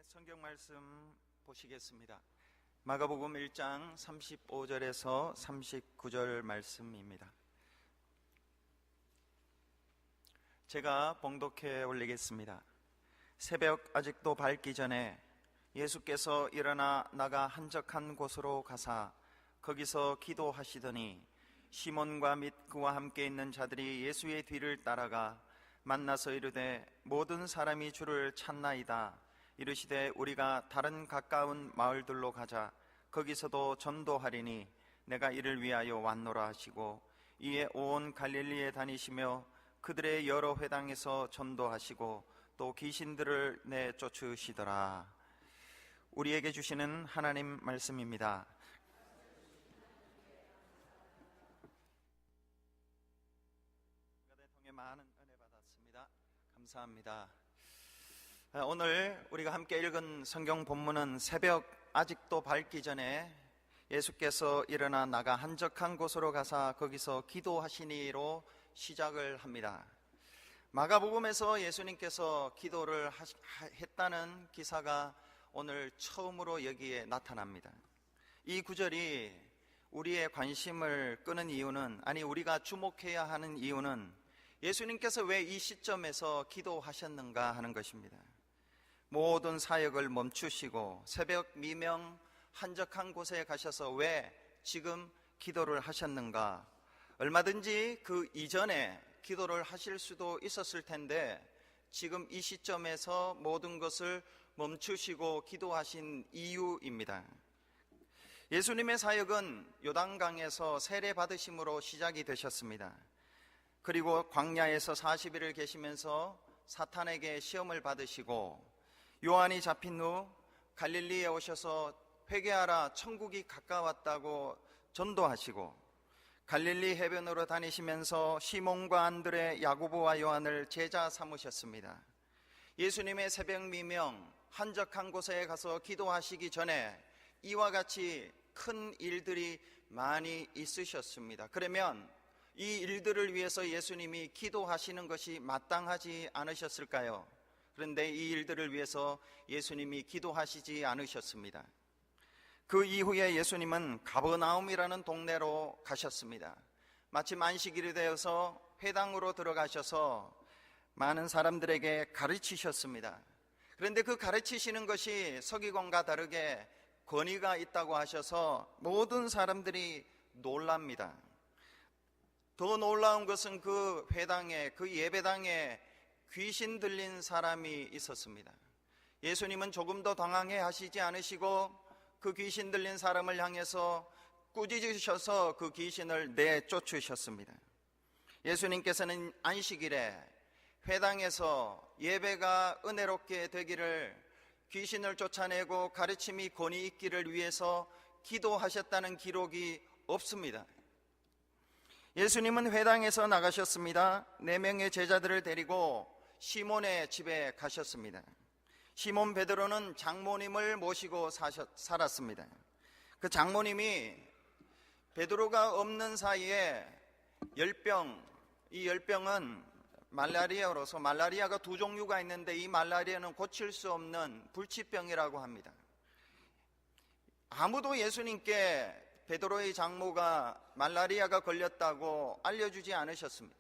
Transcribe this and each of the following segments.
성경 말씀 보시겠습니다. 마가복음 1장 35절에서 39절 말씀입니다. 제가 봉독해 올리겠습니다. 새벽 아직도 밝기 전에 예수께서 일어나 나가 한적한 곳으로 가사 거기서 기도하시더니 시몬과 및 그와 함께 있는 자들이 예수의 뒤를 따라가 만나서 이르되 모든 사람이 주를 찾나이다. 이르시되 우리가 다른 가까운 마을들로 가자. 거기서도 전도하리니 내가 이를 위하여 왔노라 하시고 이에 온 갈릴리에 다니시며 그들의 여러 회당에서 전도하시고 또 귀신들을 내쫓으시더라. 우리에게 주시는 하나님 말씀입니다. 통해 많은 은혜 받았습니다. 감사합니다. 오늘 우리가 함께 읽은 성경 본문은 새벽 아직도 밝기 전에 예수께서 일어나 나가 한적한 곳으로 가사 거기서 기도하시니로 시작을 합니다. 마가복음에서 예수님께서 기도를 했다는 기사가 오늘 처음으로 여기에 나타납니다. 이 구절이 우리의 관심을 끄는 이유는, 우리가 주목해야 하는 이유는 예수님께서 왜 이 시점에서 기도하셨는가 하는 것입니다. 모든 사역을 멈추시고 새벽 미명 한적한 곳에 가셔서 왜 지금 기도를 하셨는가? 얼마든지 그 이전에 기도를 하실 수도 있었을 텐데 지금 이 시점에서 모든 것을 멈추시고 기도하신 이유입니다. 예수님의 사역은 요단강에서 세례 받으심으로 시작이 되셨습니다. 그리고 광야에서 40일을 계시면서 사탄에게 시험을 받으시고 요한이 잡힌 후 갈릴리에 오셔서 회개하라 천국이 가까웠다고 전도하시고 갈릴리 해변으로 다니시면서 시몬과 안드레, 야고보와 요한을 제자 삼으셨습니다. 예수님의 새벽 미명 한적한 곳에 가서 기도하시기 전에 이와 같이 큰 일들이 많이 있으셨습니다. 그러면 이 일들을 위해서 예수님이 기도하시는 것이 마땅하지 않으셨을까요? 그런데 이 일들을 위해서 예수님이 기도하시지 않으셨습니다. 그 이후에 예수님은 가버나움이라는 동네로 가셨습니다. 마침 안식일이 되어서 회당으로 들어가셔서 많은 사람들에게 가르치셨습니다. 그런데 그 가르치시는 것이 서기관과 다르게 권위가 있다고 하셔서 모든 사람들이 놀랍니다. 더 놀라운 것은 그 회당에, 그 예배당에 귀신 들린 사람이 있었습니다. 예수님은 조금 더 당황해 하시지 않으시고 그 귀신 들린 사람을 향해서 꾸짖으셔서 그 귀신을 내쫓으셨습니다. 예수님께서는 안식일에 회당에서 예배가 은혜롭게 되기를, 귀신을 쫓아내고 가르침이 권위 있기를 위해서 기도하셨다는 기록이 없습니다. 예수님은 회당에서 나가셨습니다. 4명의 제자들을 데리고 시몬의 집에 가셨습니다. 시몬 베드로는 장모님을 모시고 살았습니다. 그 장모님이 베드로가 없는 사이에 열병, 이 열병은 말라리아로서 말라리아가 2종류가 있는데 이 말라리아는 고칠 수 없는 불치병이라고 합니다. 아무도 예수님께 베드로의 장모가 말라리아가 걸렸다고 알려주지 않으셨습니다.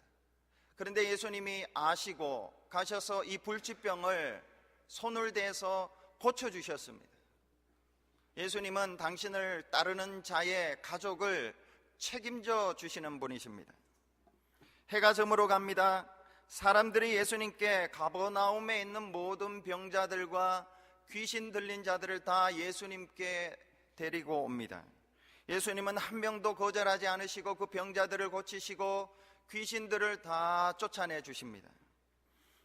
그런데 예수님이 아시고 가셔서 이 불치병을 손을 대서 고쳐주셨습니다. 예수님은 당신을 따르는 자의 가족을 책임져 주시는 분이십니다. 해가 저물어 갑니다. 사람들이 예수님께 가버나움에 있는 모든 병자들과 귀신 들린 자들을 다 예수님께 데리고 옵니다. 예수님은 한 명도 거절하지 않으시고 그 병자들을 고치시고 귀신들을 다 쫓아내 주십니다.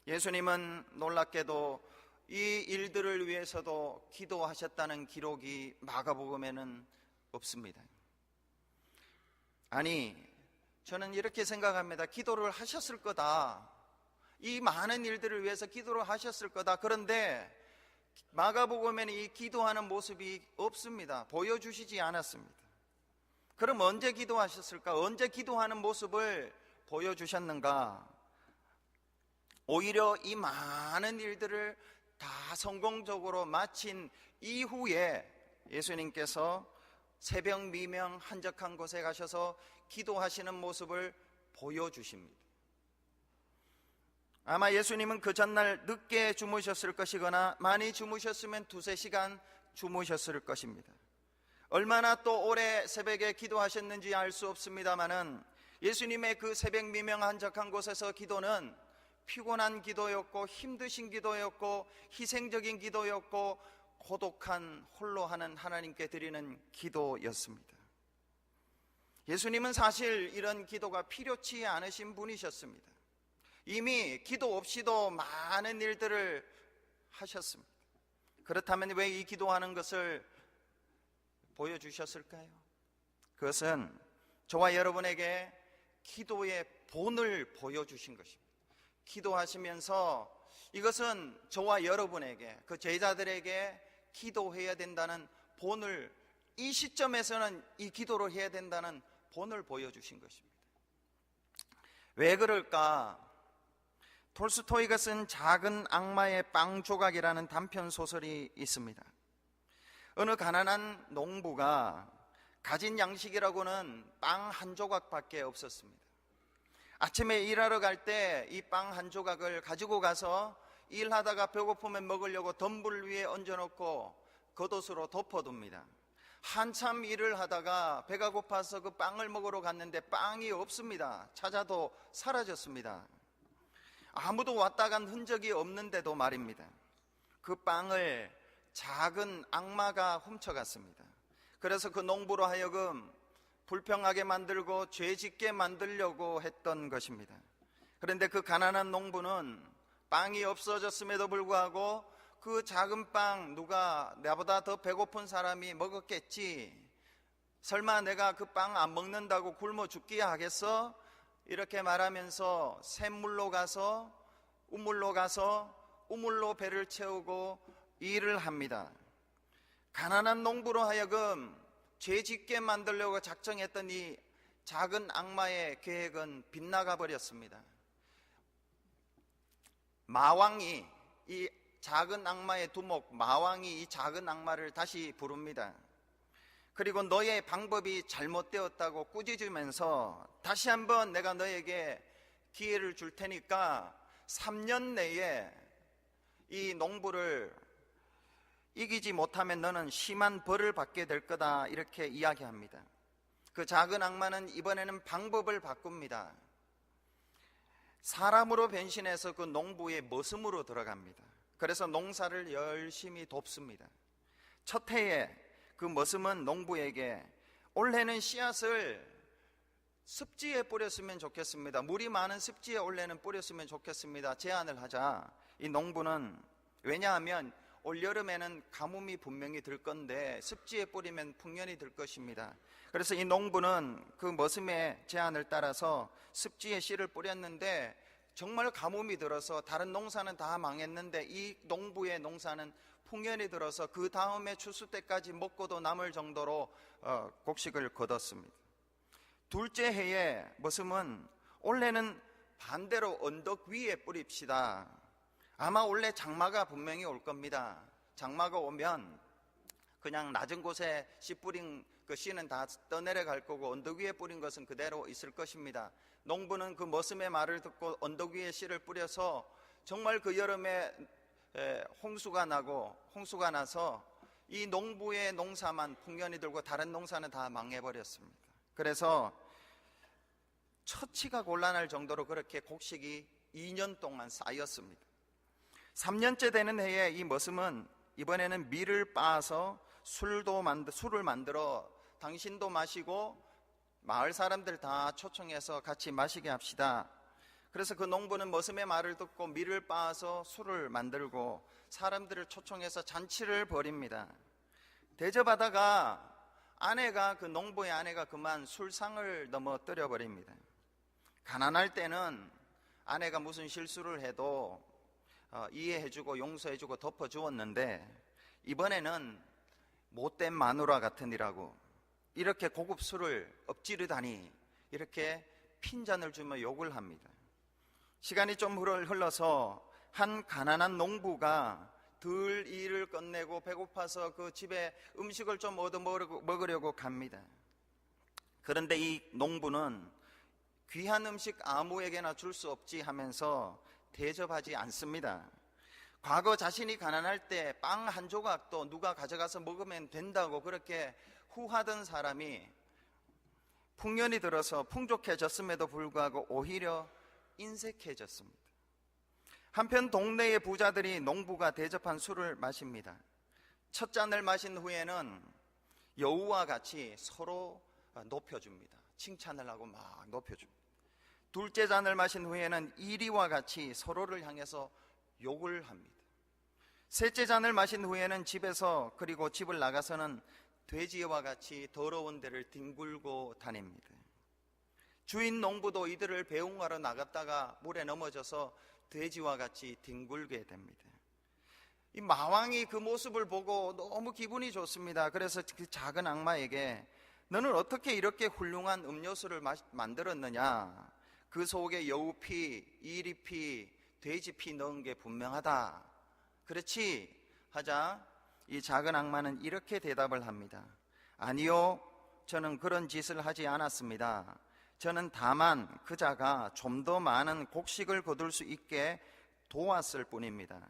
예수님은 놀랍게도 이 일들을 위해서도 기도하셨다는 기록이 마가복음에는 없습니다. 저는 이렇게 생각합니다. 기도를 하셨을 거다. 이 많은 일들을 위해서 기도를 하셨을 거다. 그런데 마가복음에는 이 기도하는 모습이 없습니다. 보여주시지 않았습니다. 그럼 언제 기도하셨을까? 언제 기도하는 모습을 보여주셨는가? 오히려 이 많은 일들을 다 성공적으로 마친 이후에 예수님께서 새벽 미명 한적한 곳에 가셔서 기도하시는 모습을 보여주십니다. 아마 예수님은 그 전날 늦게 주무셨을 것이거나 많이 주무셨으면 2-3시간 주무셨을 것입니다. 얼마나 또 오래 새벽에 기도하셨는지 알 수 없습니다마는 예수님의 그 새벽 미명 한적한 곳에서 기도는 피곤한 기도였고 힘드신 기도였고 희생적인 기도였고 고독한 홀로 하는 하나님께 드리는 기도였습니다. 예수님은 사실 이런 기도가 필요치 않으신 분이셨습니다. 이미 기도 없이도 많은 일들을 하셨습니다. 그렇다면 왜 이 기도하는 것을 보여주셨을까요? 그것은 저와 여러분에게 기도의 본을 보여주신 것입니다. 기도하시면서 이것은 저와 여러분에게, 그 제자들에게 기도해야 된다는 본을, 이 시점에서는 이 기도를 해야 된다는 본을 보여주신 것입니다. 왜 그럴까? 톨스토이가 쓴 작은 악마의 빵 조각이라는 단편 소설이 있습니다. 어느 가난한 농부가 가진 양식이라고는 빵 한 조각밖에 없었습니다. 아침에 일하러 갈 때 이 빵 한 조각을 가지고 가서 일하다가 배고프면 먹으려고 덤불 위에 얹어놓고 겉옷으로 덮어둡니다. 한참 일을 하다가 배가 고파서 그 빵을 먹으러 갔는데 빵이 없습니다. 찾아도 사라졌습니다. 아무도 왔다 간 흔적이 없는데도 말입니다. 그 빵을 작은 악마가 훔쳐갔습니다. 그래서 그 농부로 하여금 불평하게 만들고 죄짓게 만들려고 했던 것입니다. 그런데 그 가난한 농부는 빵이 없어졌음에도 불구하고 그 작은 빵 누가 나보다 더 배고픈 사람이 먹었겠지, 설마 내가 그 빵 안 먹는다고 굶어 죽기야 하겠어? 이렇게 말하면서 샘물로 가서 우물로 배를 채우고 일을 합니다. 가난한 농부로 하여금 죄짓게 만들려고 작정했던 이 작은 악마의 계획은 빗나가 버렸습니다. 마왕이, 이 작은 악마의 두목 마왕이 이 작은 악마를 다시 부릅니다. 그리고 너의 방법이 잘못되었다고 꾸짖으면서 다시 한번 내가 너에게 기회를 줄 테니까 3년 내에 이 농부를 이기지 못하면 너는 심한 벌을 받게 될 거다, 이렇게 이야기합니다. 그 작은 악마는 이번에는 방법을 바꿉니다. 사람으로 변신해서 그 농부의 머슴으로 들어갑니다. 그래서 농사를 열심히 돕습니다. 첫 해에 그 머슴은 농부에게 올해는 씨앗을 습지에 뿌렸으면 좋겠습니다. 물이 많은 습지에 올해는 뿌렸으면 좋겠습니다. 제안을 하자 이 농부는, 왜냐하면 올여름에는 가뭄이 분명히 들 건데 습지에 뿌리면 풍년이 들 것입니다. 그래서 이 농부는 그 머슴의 제안을 따라서 습지에 씨를 뿌렸는데 정말 가뭄이 들어서 다른 농사는 다 망했는데 이 농부의 농사는 풍년이 들어서 그 다음에 추수 때까지 먹고도 남을 정도로 곡식을 거뒀습니다. 둘째 해에 머슴은 올해는 반대로 언덕 위에 뿌립시다. 아마 원래 장마가 분명히 올 겁니다. 장마가 오면 그냥 낮은 곳에 씨 뿌린 그 씨는 다 떠내려갈 거고 언덕 위에 뿌린 것은 그대로 있을 것입니다. 농부는 그 머슴의 말을 듣고 언덕 위에 씨를 뿌려서 정말 그 여름에 홍수가 나서 이 농부의 농사만 풍년이 들고 다른 농사는 다 망해버렸습니다. 그래서 처치가 곤란할 정도로 그렇게 곡식이 2년 동안 쌓였습니다. 3년째 되는 해에 이 머슴은 이번에는 밀을 빻아서 술을 만들어 당신도 마시고 마을 사람들 다 초청해서 같이 마시게 합시다. 그래서 그 농부는 머슴의 말을 듣고 밀을 빻아서 술을 만들고 사람들을 초청해서 잔치를 벌입니다. 대접하다가 그 농부의 아내가 그만 술상을 넘어뜨려 버립니다. 가난할 때는 아내가 무슨 실수를 해도 이해해주고 용서해주고 덮어주었는데 이번에는 못된 마누라 같으니라고 이렇게 고급 술을 엎지르다니, 이렇게 핀잔을 주며 욕을 합니다. 시간이 좀 흘러서 한 가난한 농부가 덜 일을 끝내고 배고파서 그 집에 음식을 좀 얻어 먹으려고 갑니다. 그런데 이 농부는 귀한 음식 아무에게나 줄 수 없지 하면서 대접하지 않습니다. 과거 자신이 가난할 때 빵 한 조각도 누가 가져가서 먹으면 된다고 그렇게 후하던 사람이 풍년이 들어서 풍족해졌음에도 불구하고 오히려 인색해졌습니다. 한편 동네의 부자들이 농부가 대접한 술을 마십니다. 첫 잔을 마신 후에는 여우와 같이 서로 높여줍니다. 칭찬을 하고 막 높여줍니다. 둘째 잔을 마신 후에는 이리와 같이 서로를 향해서 욕을 합니다. 셋째 잔을 마신 후에는 집에서 그리고 집을 나가서는 돼지와 같이 더러운 데를 뒹굴고 다닙니다. 주인 농부도 이들을 배웅하러 나갔다가 물에 넘어져서 돼지와 같이 뒹굴게 됩니다. 이 마왕이 그 모습을 보고 너무 기분이 좋습니다. 그래서 그 작은 악마에게 너는 어떻게 이렇게 훌륭한 음료수를 만들었느냐? 그 속에 여우피, 이리피, 돼지피 넣은 게 분명하다. 그렇지? 하자 이 작은 악마는 이렇게 대답을 합니다. 아니요, 저는 그런 짓을 하지 않았습니다. 저는 다만 그자가 좀 더 많은 곡식을 거둘 수 있게 도왔을 뿐입니다.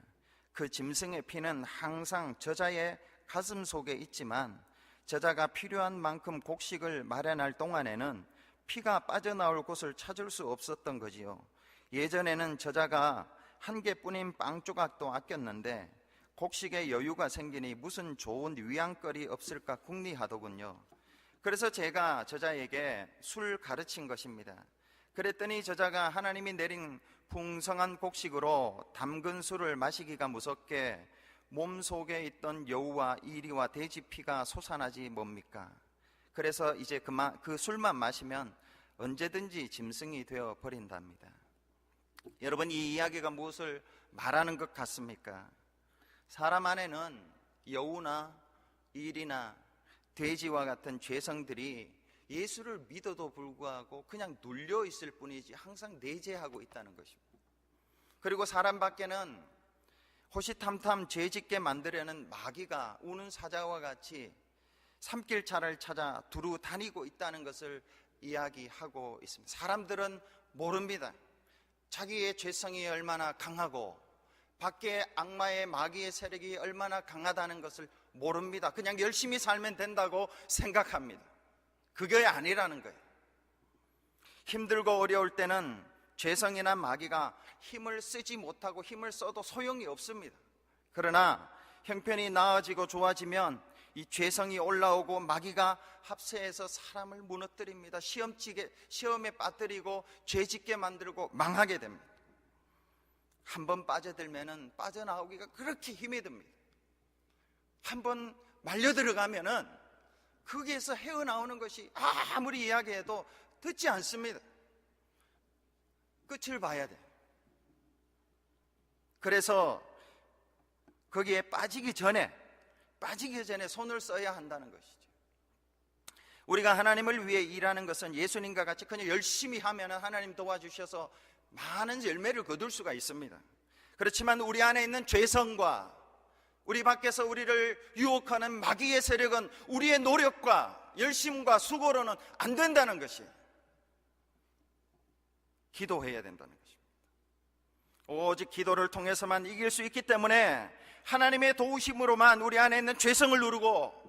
그 짐승의 피는 항상 저자의 가슴 속에 있지만 저자가 필요한 만큼 곡식을 마련할 동안에는 피가 빠져나올 곳을 찾을 수 없었던 거지요. 예전에는 저자가 한 개뿐인 빵 조각도 아꼈는데 곡식에 여유가 생기니 무슨 좋은 위안거리 없을까 궁리하더군요. 그래서 제가 저자에게 술 가르친 것입니다. 그랬더니 저자가 하나님이 내린 풍성한 곡식으로 담근 술을 마시기가 무섭게 몸속에 있던 여우와 이리와 돼지 피가 솟아나지 뭡니까? 그래서 이제 그 술만 마시면 언제든지 짐승이 되어 버린답니다. 여러분, 이 이야기가 무엇을 말하는 것 같습니까? 사람 안에는 여우나 일이나 돼지와 같은 죄성들이 예수를 믿어도 불구하고 그냥 눌려 있을 뿐이지 항상 내재하고 있다는 것입니다. 그리고 사람 밖에는 호시탐탐 죄짓게 만들려는 마귀가 우는 사자와 같이 산길차를 찾아 두루 다니고 있다는 것을 이야기하고 있습니다. 사람들은 모릅니다. 자기의 죄성이 얼마나 강하고 밖에 악마의 마귀의 세력이 얼마나 강하다는 것을 모릅니다. 그냥 열심히 살면 된다고 생각합니다. 그게 아니라는 거예요. 힘들고 어려울 때는 죄성이나 마귀가 힘을 쓰지 못하고 힘을 써도 소용이 없습니다. 그러나 형편이 나아지고 좋아지면 이 죄성이 올라오고 마귀가 합세해서 사람을 무너뜨립니다. 시험에 빠뜨리고 죄짓게 만들고 망하게 됩니다. 한번 빠져들면은 빠져나오기가 그렇게 힘이 듭니다. 한번 말려 들어가면은 거기에서 헤어나오는 것이 아무리 이야기해도 듣지 않습니다. 끝을 봐야 돼요. 그래서 거기에 빠지기 전에 손을 써야 한다는 것이죠. 우리가 하나님을 위해 일하는 것은 예수님과 같이 그냥 열심히 하면 하나님 도와주셔서 많은 열매를 거둘 수가 있습니다. 그렇지만 우리 안에 있는 죄성과 우리 밖에서 우리를 유혹하는 마귀의 세력은 우리의 노력과 열심과 수고로는 안 된다는 것이에요. 기도해야 된다는 것입니다. 오직 기도를 통해서만 이길 수 있기 때문에 하나님의 도우심으로만 우리 안에 있는 죄성을 누르고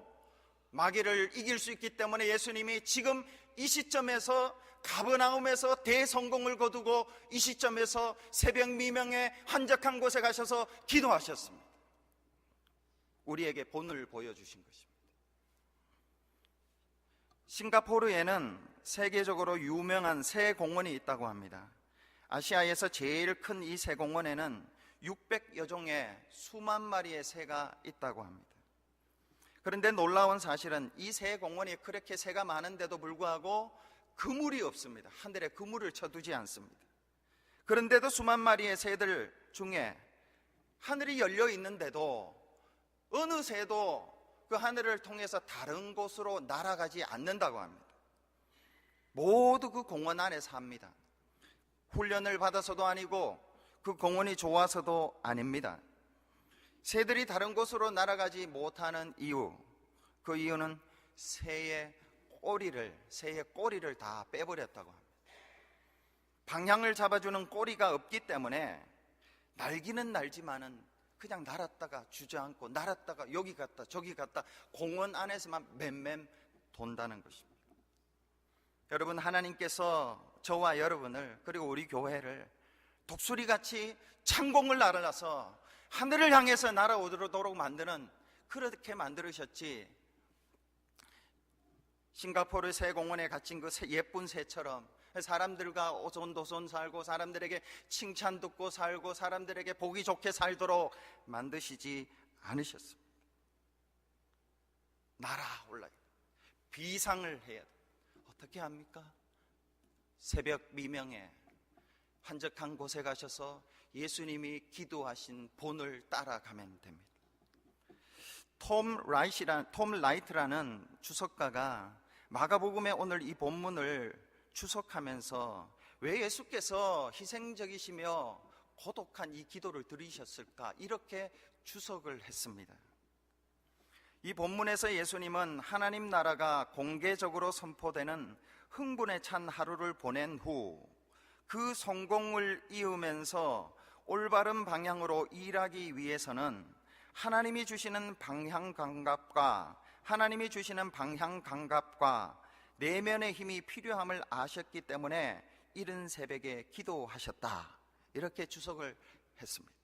마귀를 이길 수 있기 때문에 예수님이 지금 이 시점에서 가버나움에서 대성공을 거두고 이 시점에서 새벽 미명에 한적한 곳에 가셔서 기도하셨습니다. 우리에게 본을 보여주신 것입니다. 싱가포르에는 세계적으로 유명한 새 공원이 있다고 합니다. 아시아에서 제일 큰 이 새 공원에는 600여 종의 수만 마리의 새가 있다고 합니다. 그런데 놀라운 사실은 이 새 공원이 그렇게 새가 많은데도 불구하고 그물이 없습니다. 하늘에 그물을 쳐두지 않습니다. 그런데도 수만 마리의 새들 중에 하늘이 열려 있는데도 어느 새도 그 하늘을 통해서 다른 곳으로 날아가지 않는다고 합니다. 모두 그 공원 안에 삽니다. 훈련을 받아서도 아니고 그 공원이 좋아서도 아닙니다. 새들이 다른 곳으로 날아가지 못하는 이유, 그 이유는 새의 꼬리를 다 빼버렸다고 합니다. 방향을 잡아주는 꼬리가 없기 때문에 날기는 날지만은 그냥 날았다가 주저앉고 날았다가 여기 갔다 저기 갔다 공원 안에서만 맴맴 돈다는 것입니다. 여러분, 하나님께서 저와 여러분을, 그리고 우리 교회를 독수리같이 창공을 날아서 하늘을 향해서 날아오도록 만드는, 그렇게 만들으셨지, 싱가포르 새공원에 갇힌 그 예쁜 새처럼 사람들과 오손도손 살고 사람들에게 칭찬 듣고 살고 사람들에게 보기 좋게 살도록 만드시지 않으셨습니다. 날아올라야 돼. 비상을 해야 돼. 어떻게 합니까? 새벽 미명에 한적한 곳에 가셔서 예수님이 기도하신 본을 따라가면 됩니다. 톰 라이트라는 주석가가 마가복음의 오늘 이 본문을 추석하면서 왜 예수께서 희생적이시며 고독한 이 기도를 드리셨을까, 이렇게 추석을 했습니다. 이 본문에서 예수님은 하나님 나라가 공개적으로 선포되는 흥분에 찬 하루를 보낸 후 그 성공을 이으면서 올바른 방향으로 일하기 위해서는 하나님이 주시는 방향 감각과 내면의 힘이 필요함을 아셨기 때문에 이른 새벽에 기도하셨다, 이렇게 주석을 했습니다.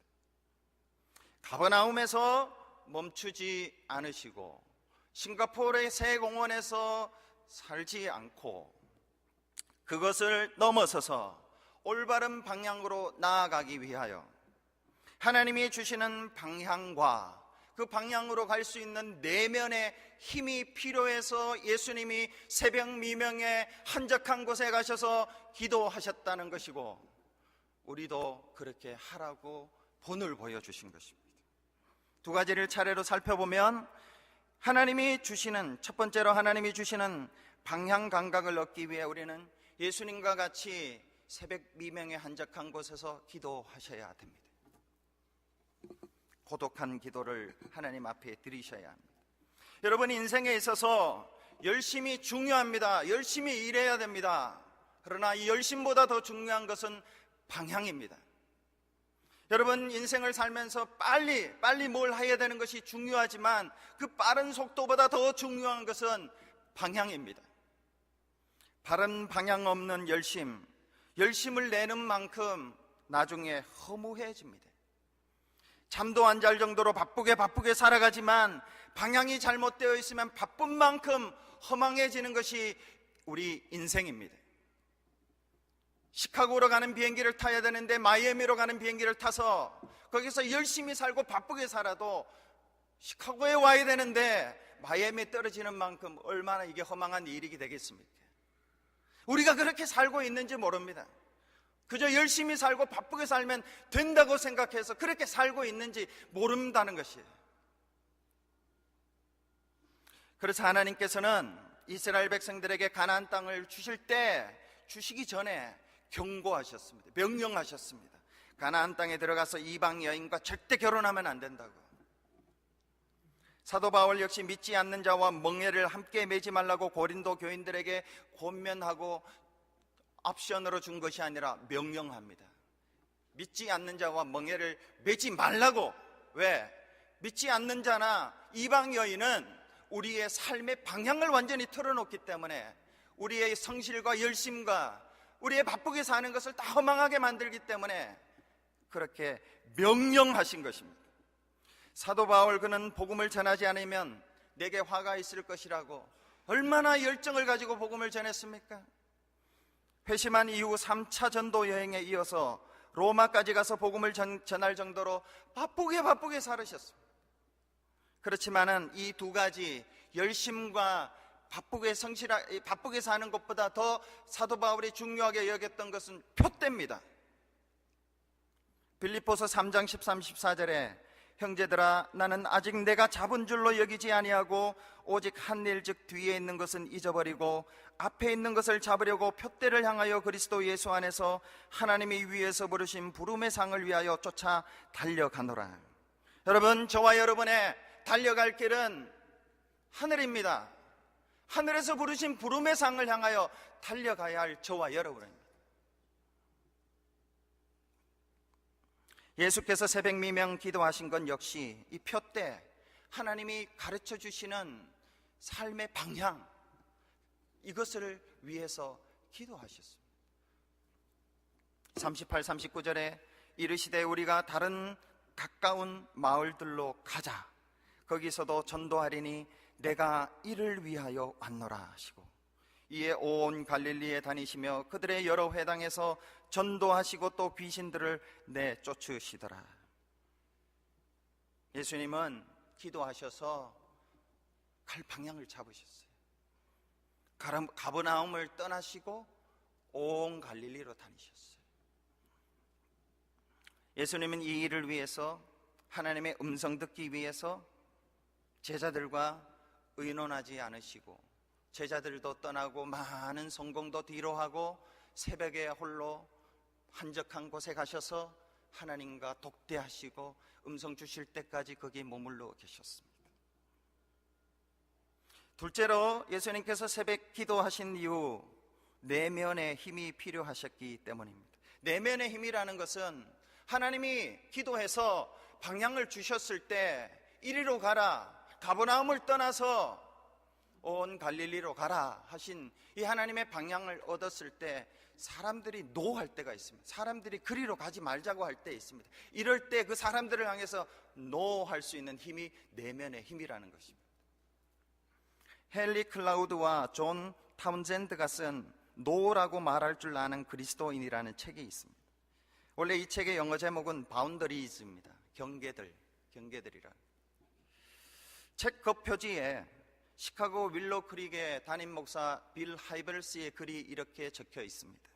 가버나움에서 멈추지 않으시고 싱가포르의 새 공원에서 살지 않고 그것을 넘어서서 올바른 방향으로 나아가기 위하여 하나님이 주시는 방향과 그 방향으로 갈 수 있는 내면의 힘이 필요해서 예수님이 새벽 미명에 한적한 곳에 가셔서 기도하셨다는 것이고, 우리도 그렇게 하라고 본을 보여주신 것입니다. 두 가지를 차례로 살펴보면, 첫 번째로 하나님이 주시는 방향 감각을 얻기 위해 우리는 예수님과 같이 새벽 미명에 한적한 곳에서 기도하셔야 됩니다. 고독한 기도를 하나님 앞에 드리셔야 합니다. 여러분, 인생에 있어서 열심이 중요합니다. 열심히 일해야 됩니다. 그러나 이 열심보다 더 중요한 것은 방향입니다. 여러분, 인생을 살면서 빨리 뭘 해야 되는 것이 중요하지만 그 빠른 속도보다 더 중요한 것은 방향입니다. 바른 방향 없는 열심을 내는 만큼 나중에 허무해집니다. 잠도 안 잘 정도로 바쁘게 살아가지만 방향이 잘못되어 있으면 바쁜 만큼 허망해지는 것이 우리 인생입니다. 시카고로 가는 비행기를 타야 되는데 마이애미로 가는 비행기를 타서 거기서 열심히 살고 바쁘게 살아도 시카고에 와야 되는데 마이애미에 떨어지는 만큼 얼마나 이게 허망한 일이 되겠습니까? 우리가 그렇게 살고 있는지 모릅니다. 그저 열심히 살고 바쁘게 살면 된다고 생각해서 그렇게 살고 있는지 모른다는 것이에요. 그래서 하나님께서는 이스라엘 백성들에게 가나안 땅을 주시기 전에 경고하셨습니다. 명령하셨습니다. 가나안 땅에 들어가서 이방 여인과 절대 결혼하면 안 된다고. 사도 바울 역시 믿지 않는 자와 멍에를 함께 매지 말라고 고린도 교인들에게 권면하고 옵션으로 준 것이 아니라 명령합니다. 믿지 않는 자와 멍에를 매지 말라고. 왜? 믿지 않는 자나 이방 여인은 우리의 삶의 방향을 완전히 틀어놓기 때문에 우리의 성실과 열심과 우리의 바쁘게 사는 것을 다 허망하게 만들기 때문에 그렇게 명령하신 것입니다. 사도 바울, 그는 복음을 전하지 않으면 내게 화가 있을 것이라고 얼마나 열정을 가지고 복음을 전했습니까? 회심한 이후 3차 전도 여행에 이어서 로마까지 가서 복음을 전할 정도로 바쁘게 살으셨습니다. 그렇지만은 이 두 가지, 열심과 바쁘게 사는 것보다 더 사도 바울이 중요하게 여겼던 것은 표대입니다. 빌립보서 3장 13, 14절에 형제들아, 나는 아직 내가 잡은 줄로 여기지 아니하고 오직 한 일, 즉 뒤에 있는 것은 잊어버리고 앞에 있는 것을 잡으려고 표대를 향하여 그리스도 예수 안에서 하나님이 위에서 부르신 부름의 상을 위하여 쫓아 달려가노라. 여러분, 저와 여러분의 달려갈 길은 하늘입니다. 하늘에서 부르신 부름의 상을 향하여 달려가야 할 저와 여러분입니다. 예수께서 새벽 미명 기도하신 건 역시 이 표때 하나님이 가르쳐 주시는 삶의 방향, 이것을 위해서 기도하셨습니다. 38, 39절에 이르시되 우리가 다른 가까운 마을들로 가자. 거기서도 전도하리니 내가 이를 위하여 왔노라 하시고, 이에 온 갈릴리에 다니시며 그들의 여러 회당에서 전도하시고 또 귀신들을 내쫓으시더라. 예수님은 기도하셔서 갈 방향을 잡으셨어요. 가버나움을 떠나시고 온 갈릴리로 다니셨어요. 예수님은 이 일을 위해서, 하나님의 음성 듣기 위해서 제자들과 의논하지 않으시고, 제자들도 떠나고 많은 성공도 뒤로 하고 새벽에 홀로 한적한 곳에 가셔서 하나님과 독대하시고 음성 주실 때까지 거기 머물러 계셨습니다. 둘째로, 예수님께서 새벽 기도하신 이후 내면의 힘이 필요하셨기 때문입니다. 내면의 힘이라는 것은 하나님이 기도해서 방향을 주셨을 때 이리로 가라, 가버나움을 떠나서 온 갈릴리로 가라 하신 이 하나님의 방향을 얻었을 때 사람들이 노할 때가 있습니다. 사람들이 그리로 가지 말자고 할 때 있습니다. 이럴 때 그 사람들을 향해서 노할 수 있는 힘이 내면의 힘이라는 것입니다. 헨리 클라우드와 존 타운젠드가 쓴 노라고 말할 줄 아는 그리스도인이라는 책이 있습니다. 원래 이 책의 영어 제목은 바운더리즈입니다. 경계들이라. 책 겉표지에 시카고 윌로 크릭의 담임 목사 빌 하이벌스의 글이 이렇게 적혀 있습니다.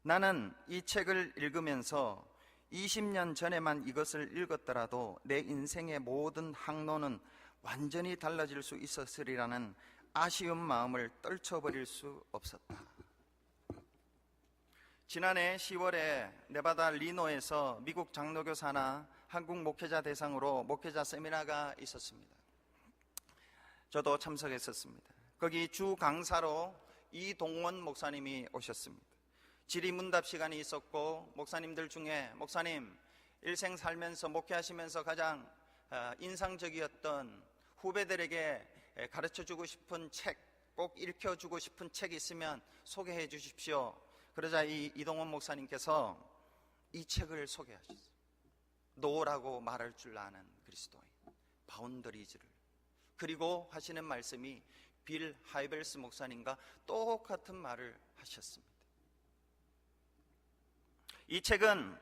나는 이 책을 읽으면서 20년 전에만 이것을 읽었더라도 내 인생의 모든 항로는 완전히 달라질 수 있었으리라는 아쉬운 마음을 떨쳐버릴 수 없었다. 지난해 10월에 네바다 리노에서 미국 장로교 산하 한국 목회자 대상으로 목회자 세미나가 있었습니다. 저도 참석했었습니다. 거기 주 강사로 이동원 목사님이 오셨습니다. 질의문답 시간이 있었고, 목사님들 중에 목사님, 일생 살면서 목회하시면서 가장 인상적이었던 후배들에게 가르쳐주고 싶은 책, 꼭 읽혀주고 싶은 책 있으면 소개해 주십시오. 그러자 이동원 목사님께서 이 책을 소개하셨어요. 노라고 말할 줄 아는 그리스도인, 바운더리즈를. 그리고 하시는 말씀이 빌 하이벌스 목사님과 똑같은 말을 하셨습니다. 이 책은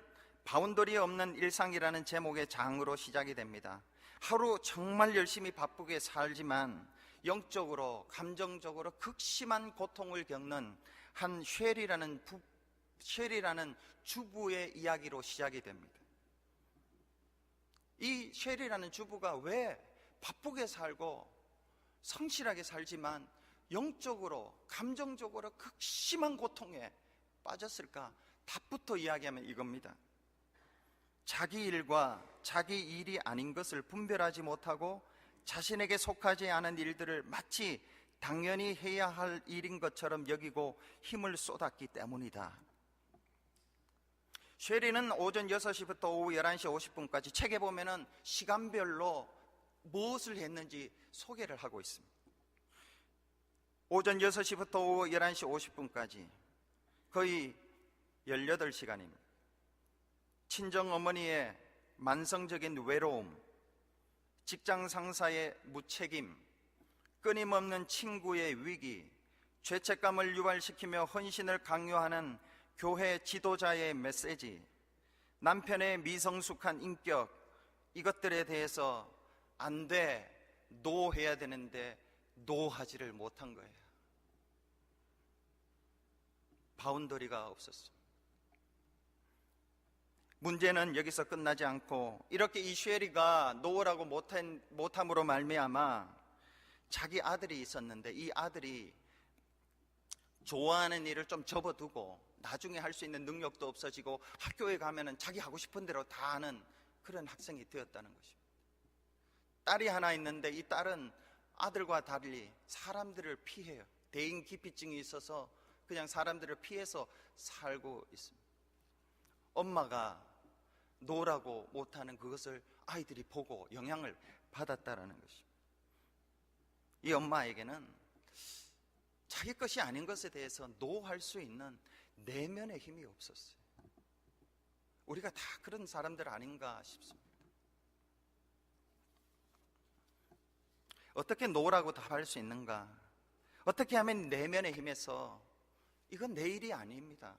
바운더리 없는 일상이라는 제목의 장으로 시작이 됩니다. 하루 정말 열심히 바쁘게 살지만 영적으로, 감정적으로 극심한 고통을 겪는 한 쉘이라는 주부의 이야기로 시작이 됩니다. 이 쉘이라는 주부가 왜 바쁘게 살고 성실하게 살지만 영적으로, 감정적으로 극심한 고통에 빠졌을까? 답부터 이야기하면 이겁니다. 자기 일과 자기 일이 아닌 것을 분별하지 못하고 자신에게 속하지 않은 일들을 마치 당연히 해야 할 일인 것처럼 여기고 힘을 쏟았기 때문이다. 쉐리는 오전 6시부터 오후 11시 50분까지 책에 보면은 시간별로 무엇을 했는지 소개를 하고 있습니다. 오전 6시부터 오후 11시 50분까지 거의 18시간입니다. 친정어머니의 만성적인 외로움, 직장 상사의 무책임, 끊임없는 친구의 위기, 죄책감을 유발시키며 헌신을 강요하는 교회 지도자의 메시지, 남편의 미성숙한 인격, 이것들에 대해서 안 돼, 노 해야 되는데 노 하지를 못한 거예요. 바운더리가 없었습니다. 문제는 여기서 끝나지 않고 이렇게 이 쉐리가 노라고 못함으로 말미암아 자기 아들이 있었는데 이 아들이 좋아하는 일을 좀 접어두고 나중에 할 수 있는 능력도 없어지고 학교에 가면은 자기 하고 싶은 대로 다 하는 그런 학생이 되었다는 것입니다. 딸이 하나 있는데 이 딸은 아들과 달리 사람들을 피해요. 대인기피증이 있어서 그냥 사람들을 피해서 살고 있습니다. 엄마가 노라고 못하는 그것을 아이들이 보고 영향을 받았다라는 것입니다. 이 엄마에게는 자기 것이 아닌 것에 대해서 노할 수 있는 내면의 힘이 없었어요. 우리가 다 그런 사람들 아닌가 싶습니다. 어떻게 노라고 답할 수 있는가? 어떻게 하면 내면의 힘에서 이건 내 일이 아닙니다.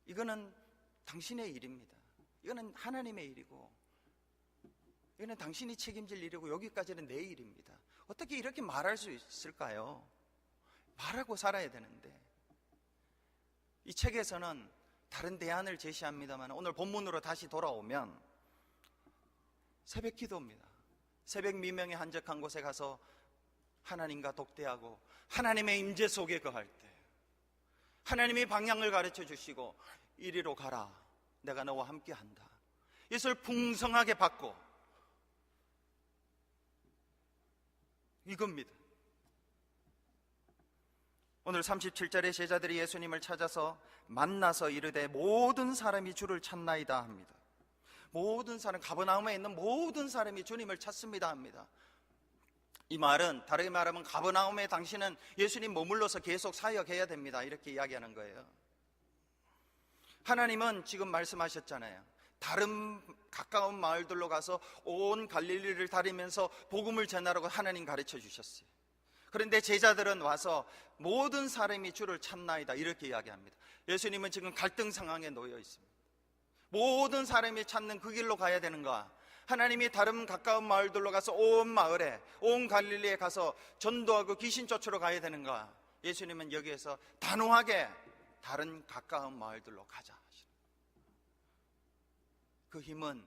이거는 당신의 일입니다. 이거는 하나님의 일이고 이거는 당신이 책임질 일이고 여기까지는 내 일입니다. 어떻게 이렇게 말할 수 있을까요? 말하고 살아야 되는데. 이 책에서는 다른 대안을 제시합니다만 오늘 본문으로 다시 돌아오면 새벽 기도입니다. 새벽 미명에 한적한 곳에 가서 하나님과 독대하고 하나님의 임재 속에 거할 때 하나님이 방향을 가르쳐 주시고 이리로 가라, 내가 너와 함께 한다. 이것을 풍성하게 받고 이겁니다. 오늘 37절에 제자들이 예수님을 찾아서 만나서 이르되 모든 사람이 주를 찾나이다 합니다. 모든 사람, 가버나움에 있는 모든 사람이 주님을 찾습니다 합니다. 이 말은 다르게 말하면 가버나움에 당신은 예수님 머물러서 계속 사역해야 됩니다, 이렇게 이야기하는 거예요. 하나님은 지금 말씀하셨잖아요. 다른 가까운 마을들로 가서 온 갈릴리를 다니면서 복음을 전하라고 하나님 가르쳐 주셨어요. 그런데 제자들은 와서 모든 사람이 주를 찾나이다 이렇게 이야기합니다. 예수님은 지금 갈등 상황에 놓여 있습니다. 모든 사람이 찾는 그 길로 가야 되는가? 하나님이 다른 가까운 마을들로 가서 온 마을에, 온 갈릴리에 가서 전도하고 귀신 쫓으러 가야 되는가? 예수님은 여기에서 단호하게 다른 가까운 마을들로 가자 하시는. 그 힘은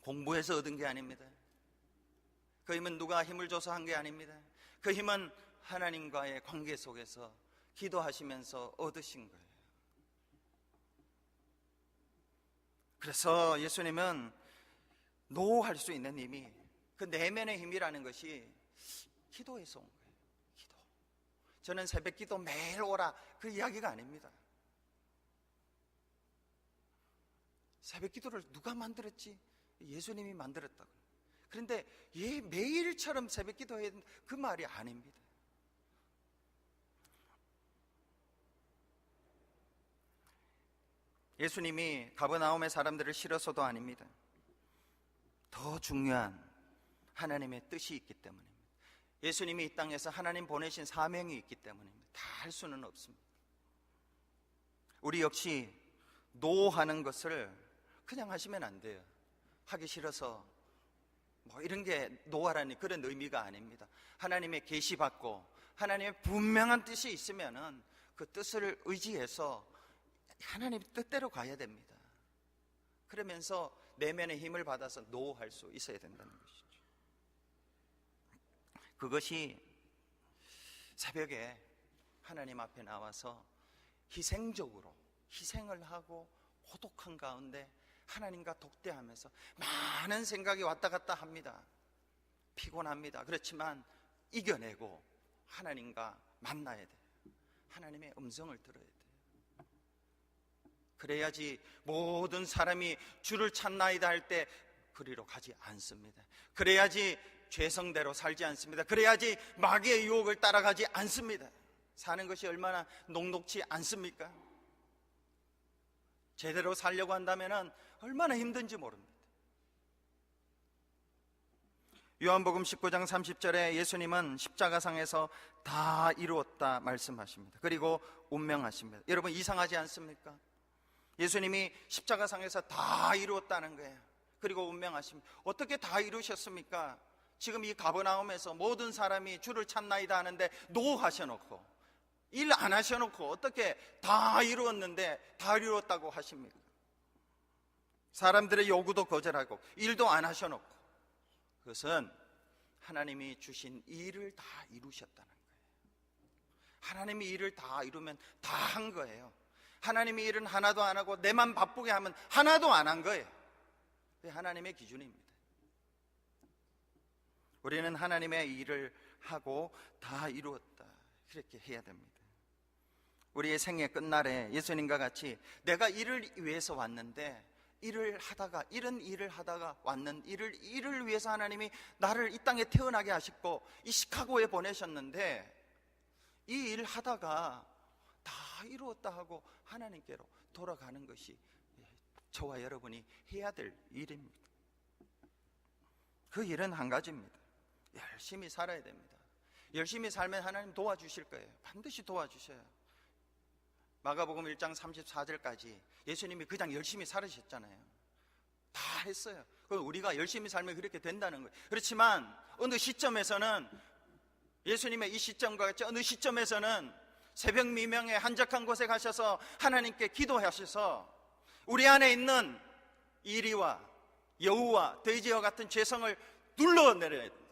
공부해서 얻은 게 아닙니다. 그 힘은 누가 힘을 줘서 한 게 아닙니다. 그 힘은 하나님과의 관계 속에서 기도하시면서 얻으신 거예요. 그래서 예수님은 노할 수 있는 힘이, 그 내면의 힘이라는 것이 기도에서 온 거예요. 기도. 저는 새벽 기도 매일 오라 그 이야기가 아닙니다. 새벽 기도를 누가 만들었지? 예수님이 만들었다고. 그런데 매일처럼 새벽 기도해야 된다, 그 말이 아닙니다. 예수님이 가버나움의 사람들을 싫어서도 아닙니다. 더 중요한 하나님의 뜻이 있기 때문입니다. 예수님이 이 땅에서 하나님 보내신 사명이 있기 때문입니다. 다 할 수는 없습니다. 우리 역시 노하는 것을 그냥 하시면 안 돼요. 하기 싫어서 뭐 이런 게 노하라니 그런 의미가 아닙니다. 하나님의 계시받고 하나님의 분명한 뜻이 있으면은 그 뜻을 의지해서 하나님 뜻대로 가야 됩니다. 그러면서 내면의 힘을 받아서 노할 수 있어야 된다는 것이죠. 그것이 새벽에 하나님 앞에 나와서 희생적으로 희생을 하고 고독한 가운데 하나님과 독대하면서 많은 생각이 왔다 갔다 합니다. 피곤합니다. 그렇지만 이겨내고 하나님과 만나야 돼요. 하나님의 음성을 들어야 돼요. 그래야지 모든 사람이 주를 찾나이다 할 때 그리로 가지 않습니다. 그래야지 죄성대로 살지 않습니다. 그래야지 마귀의 유혹을 따라가지 않습니다. 사는 것이 얼마나 녹록지 않습니까? 제대로 살려고 한다면 얼마나 힘든지 모릅니다. 요한복음 19장 30절에 예수님은 십자가상에서 다 이루었다 말씀하십니다. 그리고 운명하십니다. 여러분, 이상하지 않습니까? 예수님이 십자가상에서 다 이루었다는 거예요. 그리고 운명하십니다. 어떻게 다 이루셨습니까? 지금 이 가버나움에서 모든 사람이 주를 찾나이다 하는데 노 하셔놓고 일 안 하셔놓고 어떻게 다 이루었는데 다 이루었다고 하십니까? 사람들의 요구도 거절하고 일도 안 하셔놓고, 그것은 하나님이 주신 일을 다 이루셨다는 거예요. 하나님이 일을 다 이루면 다 한 거예요. 하나님이 일은 하나도 안 하고 내만 바쁘게 하면 하나도 안 한 거예요. 그게 하나님의 기준입니다. 우리는 하나님의 일을 하고 다 이루었다, 그렇게 해야 됩니다. 우리의 생애 끝날에 예수님과 같이 내가 일을 위해서 왔는데 이런 일을 하다가 왔는 일을 위해서 하나님이 나를 이 땅에 태어나게 하셨고 이 시카고에 보내셨는데 이 일 하다가 다 이루었다 하고 하나님께로 돌아가는 것이 저와 여러분이 해야 될 일입니다. 그 일은 한 가지입니다. 열심히 살아야 됩니다. 열심히 살면 하나님 도와주실 거예요. 반드시 도와주셔요. 마가복음 1장 34절까지 예수님이 그냥 열심히 살으셨잖아요. 다 했어요. 우리가 열심히 살면 그렇게 된다는 거예요. 그렇지만 어느 시점에서는 예수님의 이 시점과 같이 어느 시점에서는 새벽 미명에 한적한 곳에 가셔서 하나님께 기도하셔서 우리 안에 있는 이리와 여우와 돼지와 같은 죄성을 눌러내려야 돼요.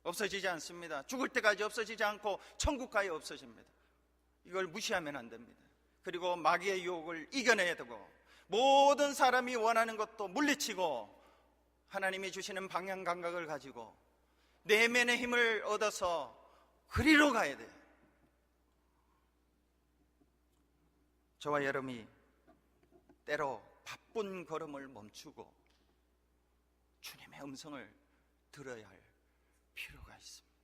없어지지 않습니다. 죽을 때까지 없어지지 않고 천국 가야 없어집니다. 이걸 무시하면 안 됩니다. 그리고 마귀의 유혹을 이겨내야 되고 모든 사람이 원하는 것도 물리치고 하나님이 주시는 방향 감각을 가지고 내면의 힘을 얻어서 그리로 가야 돼요. 저와 여러분이 때로 바쁜 걸음을 멈추고 주님의 음성을 들어야 할 필요가 있습니다.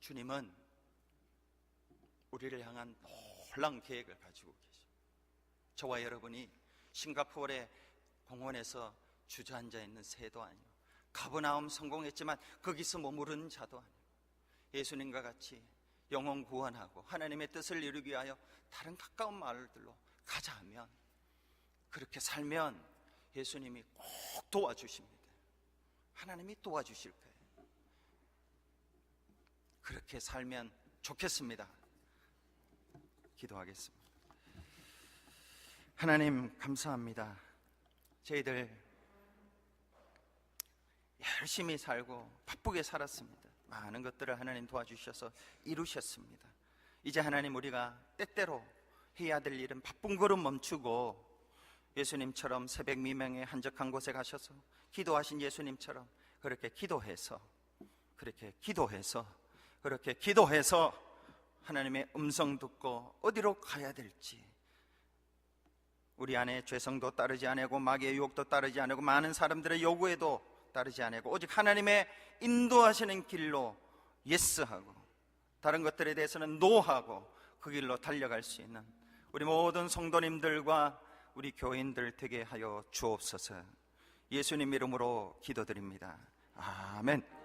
주님은 우리를 향한 놀라운 계획을 가지고 계십니다. 저와 여러분이 싱가포르의 공원에서 주저앉아 있는 새도 아니고 가버나움 성공했지만 거기서 머무르는 자도 아니고 예수님과 같이 영혼 구원하고 하나님의 뜻을 이루기 위하여 다른 가까운 마을들로 가자 하면, 그렇게 살면 예수님이 꼭 도와주십니다. 하나님이 도와주실 거예요. 그렇게 살면 좋겠습니다. 기도하겠습니다. 하나님 감사합니다. 저희들 열심히 살고 바쁘게 살았습니다. 많은 것들을 하나님 도와주셔서 이루셨습니다. 이제 하나님 우리가 때때로 해야 될 일은 바쁜 걸음 멈추고 예수님처럼 새벽 미명에 한적한 곳에 가셔서 기도하신 예수님처럼 그렇게 기도해서 하나님의 음성 듣고 어디로 가야 될지, 우리 안에 죄성도 따르지 않고 마귀의 유혹도 따르지 않고 많은 사람들의 요구에도 따르지 않고 오직 하나님의 인도하시는 길로 예스하고 다른 것들에 대해서는 노하고 그 길로 달려갈 수 있는 우리 모든 성도님들과 우리 교인들 되게 하여 주옵소서. 예수님 이름으로 기도드립니다. 아멘.